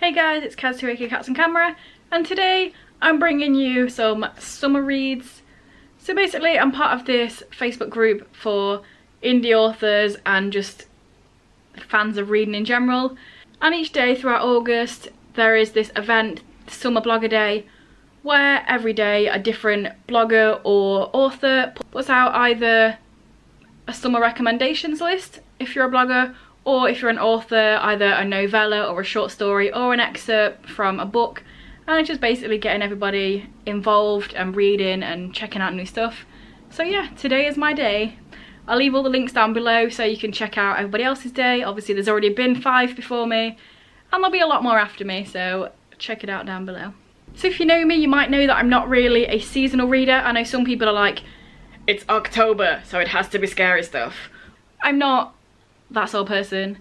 Hey guys, it's Kazuaki Cats on Camera, and today I'm bringing you some summer reads. So basically I'm part of this Facebook group for indie authors and just fans of reading in general, and each day throughout August there is this event, Summer Blogger Day, where every day a different blogger or author puts out either a summer recommendations list if you're a blogger, or if you're an author, either a novella or a short story or an excerpt from a book, and it's just basically getting everybody involved and reading and checking out new stuff. So yeah, today is my day. I'll leave all the links down below so you can check out everybody else's day. Obviously there's already been 5 before me and there'll be a lot more after me, so check it out down below. So if you know me, you might know that I'm not really a seasonal reader. I know some people are like, it's October so it has to be scary stuff. I'm not that sort of person.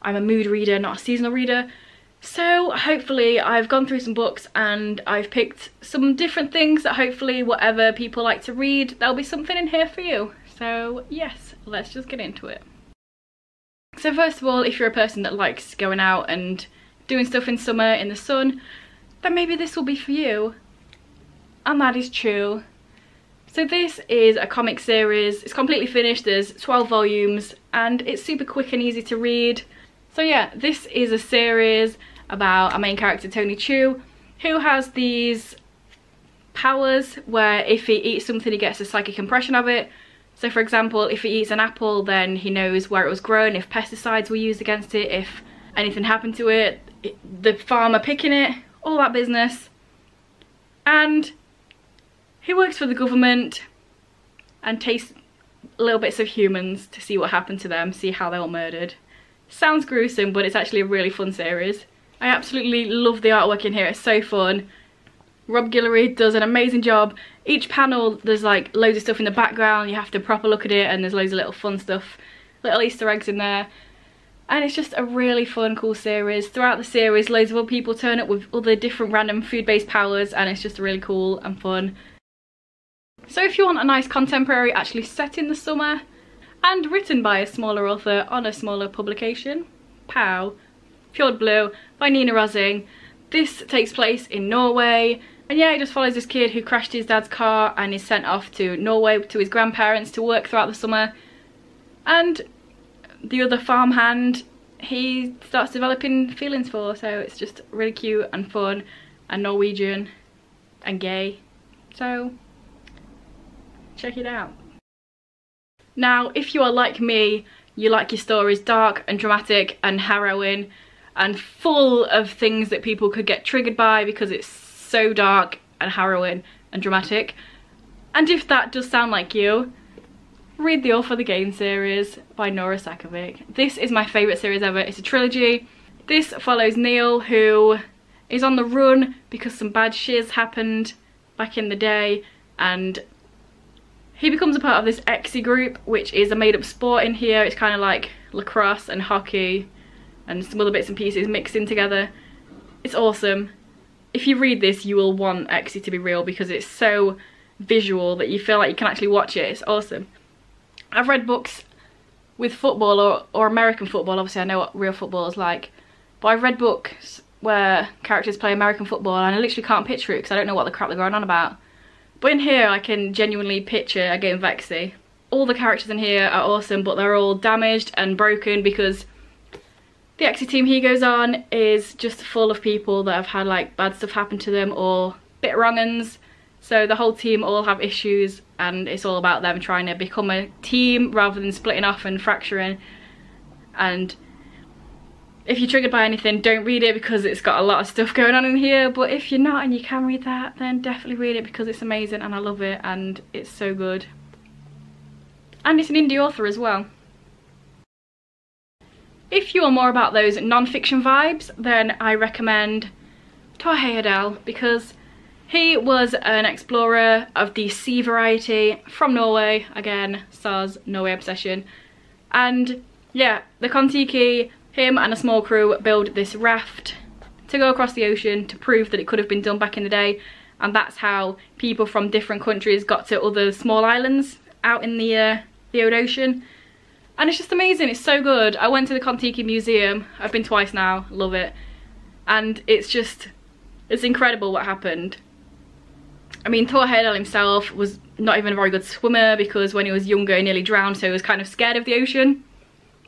I'm a mood reader, not a seasonal reader. So hopefully I've gone through some books and I've picked some different things that hopefully whatever people like to read, there'll be something in here for you. So yes, let's just get into it. So first of all, if you're a person that likes going out and doing stuff in summer in the sun, then maybe this will be for you. And that is true. So this is a comic series. It's completely finished, there's 12 volumes and it's super quick and easy to read. So yeah, this is a series about a main character, Tony Chu, who has these powers where if he eats something he gets a psychic impression of it. So for example, if he eats an apple then he knows where it was grown, if pesticides were used against it, if anything happened to it, the farmer picking it, all that business. And he works for the government and tastes little bits of humans to see what happened to them, see how they were murdered. Sounds gruesome, but it's actually a really fun series. I absolutely love the artwork in here, it's so fun. Rob Guillory does an amazing job. Each panel there's like loads of stuff in the background, you have to proper look at it, and there's loads of little fun stuff, little Easter eggs in there. And it's just a really fun, cool series. Throughout the series loads of other people turn up with other different random food-based powers, and it's just really cool and fun. So if you want a nice contemporary actually set in the summer and written by a smaller author on a smaller publication, Pow, Fjord Blue by Nina Rosing. This takes place in Norway, and yeah, it just follows this kid who crashed his dad's car and is sent off to Norway to his grandparents to work throughout the summer. And the other farmhand he starts developing feelings for, so it's just really cute and fun and Norwegian and gay. So check it out. Now, if you are like me, you like your stories dark and dramatic and harrowing and full of things that people could get triggered by because it's so dark and harrowing and dramatic. And if that does sound like you, read the All for the Game series by Nora Sakavic. This is my favourite series ever. It's a trilogy. This follows Neil, who is on the run because some bad shiz happened back in the day, and he becomes a part of this EXI group, which is a made-up sport in here. It's kind of like lacrosse and hockey and some other bits and pieces mixed in together. It's awesome. If you read this, you will want EXI to be real because it's so visual that you feel like you can actually watch it. It's awesome. I've read books with football or American football. Obviously I know what real football is like, but I've read books where characters play American football and I literally can't picture it because I don't know what the crap they're going on about. But in here I can genuinely picture a game of EXI. All the characters in here are awesome, but they're all damaged and broken because the EXI team he goes on is just full of people that have had like bad stuff happen to them or bit wrong-uns. So the whole team all have issues and it's all about them trying to become a team rather than splitting off and fracturing. And if you're triggered by anything, don't read it because it's got a lot of stuff going on in here. But if you're not and you can read that, then definitely read it because it's amazing and I love it and it's so good. And it's an indie author as well. If you are more about those non-fiction vibes, then I recommend Tor Heyerdahl because he was an explorer of the sea variety from Norway. Again, Sars Norway obsession. And yeah, the Kon-Tiki, him and a small crew build this raft to go across the ocean to prove that it could have been done back in the day, and that's how people from different countries got to other small islands out in the ocean. And it's just amazing, it's so good. I went to the Kon-Tiki museum, I've been twice now, love it. and it's incredible what happened. I mean, Thor Heyerdahl himself was not even a very good swimmer, because when he was younger he nearly drowned, so he was kind of scared of the ocean.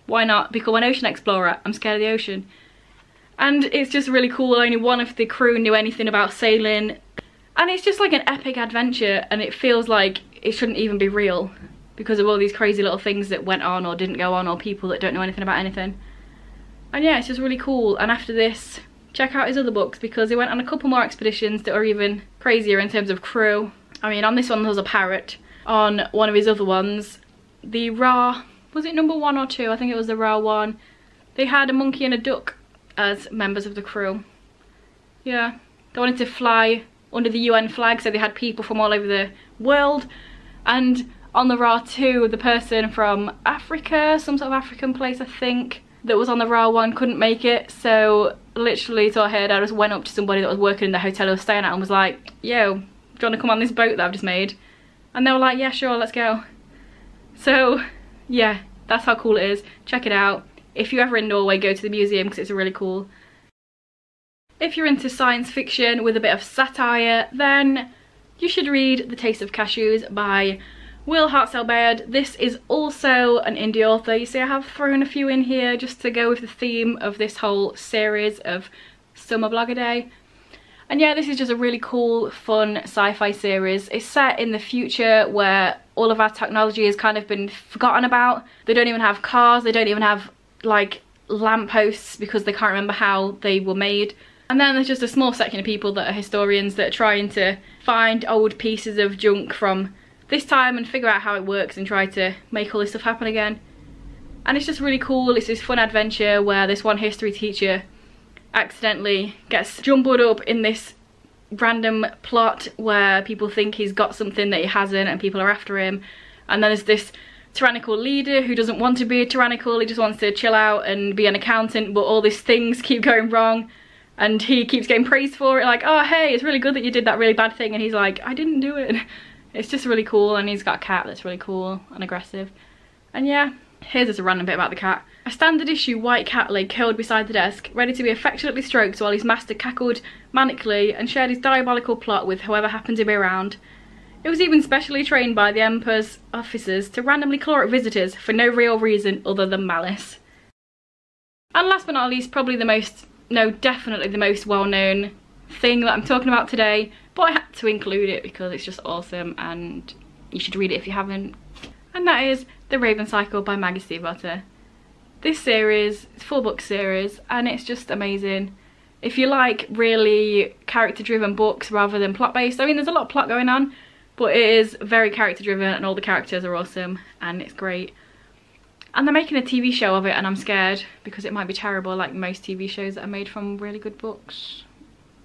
Why not become an ocean explorer? I'm scared of the ocean. And it's just really cool. Only one of the crew knew anything about sailing, and it's just like an epic adventure, and it feels like it shouldn't even be real because of all these crazy little things that went on or didn't go on, or people that don't know anything about anything. And yeah, it's just really cool. And after this, check out his other books, because he went on a couple more expeditions that are even crazier in terms of crew. I mean, on this one there was a parrot. On one of his other ones, the Ra, was it number 1 or 2? I think it was the Ra one. They had a monkey and a duck as members of the crew. Yeah, they wanted to fly under the UN flag, so they had people from all over the world. And on the Ra 2, the person from Africa, some sort of African place I think, that was on the Ra one couldn't make it, so literally Thor Heyerdahl just went up to somebody that was working in the hotel he was staying at and was like, yo, do you want to come on this boat that I've just made? And they were like, yeah, sure, let's go. So yeah, that's how cool it is. Check it out. If you're ever in Norway, go to the museum because it's really cool. If you're into science fiction with a bit of satire, then you should read The Taste of Cashews by Will Hartzell-Baird. This is also an indie author. You see, I have thrown a few in here just to go with the theme of this whole series of Summer Blogger-Day. And yeah, this is just a really cool, fun sci-fi series. It's set in the future where all of our technology has kind of been forgotten about. They don't even have cars, they don't even have like lampposts because they can't remember how they were made. And then there's just a small section of people that are historians that are trying to find old pieces of junk from this time and figure out how it works and try to make all this stuff happen again. And it's just really cool. It's this fun adventure where this one history teacher accidentally gets jumbled up in this random plot where people think he's got something that he hasn't and people are after him. And then there's this tyrannical leader who doesn't want to be tyrannical, he just wants to chill out and be an accountant, but all these things keep going wrong and he keeps getting praised for it, like, oh hey, it's really good that you did that really bad thing, and he's like, I didn't do it. It's just really cool. And he's got a cat that's really cool and aggressive. And yeah, here's just a random bit about the cat. A standard issue white cat lay curled beside the desk, ready to be affectionately stroked while his master cackled manically and shared his diabolical plot with whoever happened to be around. It was even specially trained by the Emperor's officers to randomly claw at visitors for no real reason other than malice. And last but not least, probably the most, no, definitely the most well-known thing that I'm talking about today, but I had to include it because it's just awesome and you should read it if you haven't. And that is The Raven Cycle by Maggie Stiefvater. This series, it's a 4-book series, and it's just amazing. If you like really character-driven books rather than plot-based, I mean there's a lot of plot going on, but it is very character-driven and all the characters are awesome and it's great. And they're making a TV show of it and I'm scared because it might be terrible, like most TV shows that are made from really good books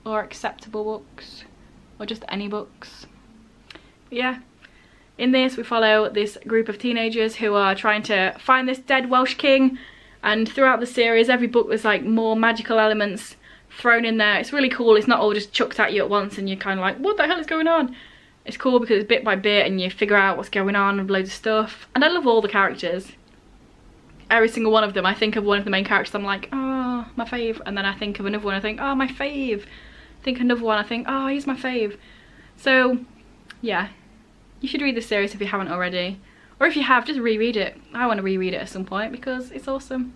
or acceptable books or just any books. But yeah, in this we follow this group of teenagers who are trying to find this dead Welsh king, and throughout the series every book there's like more magical elements thrown in there. It's really cool. It's not all just chucked at you at once and you're kind of like, what the hell is going on? It's cool because it's bit by bit and you figure out what's going on and loads of stuff. And I love all the characters. Every single one of them. I think of one of the main characters, I'm like, oh, my fave. And then I think of another one, I think, oh, my fave. Think another one, I think, oh, he's my fave. So yeah, you should read this series if you haven't already, or if you have, just reread it. I want to reread it at some point because it's awesome.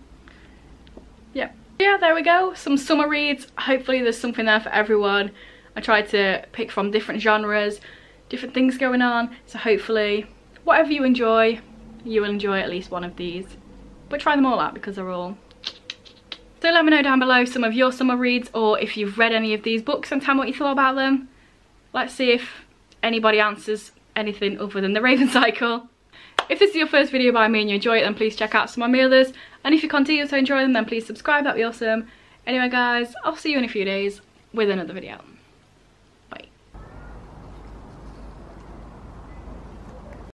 Yeah, there we go, some summer reads. Hopefully there's something there for everyone. I tried to pick from different genres, different things going on, so hopefully whatever you enjoy, you will enjoy at least one of these, but try them all out because they're all. So let me know down below some of your summer reads, or if you've read any of these books and tell me what you thought about them. Let's see if anybody answers anything other than The Raven Cycle. If this is your first video by me and you enjoy it, then please check out some of my others. And if you continue to enjoy them, then please subscribe, that'd be awesome. Anyway guys, I'll see you in a few days with another video.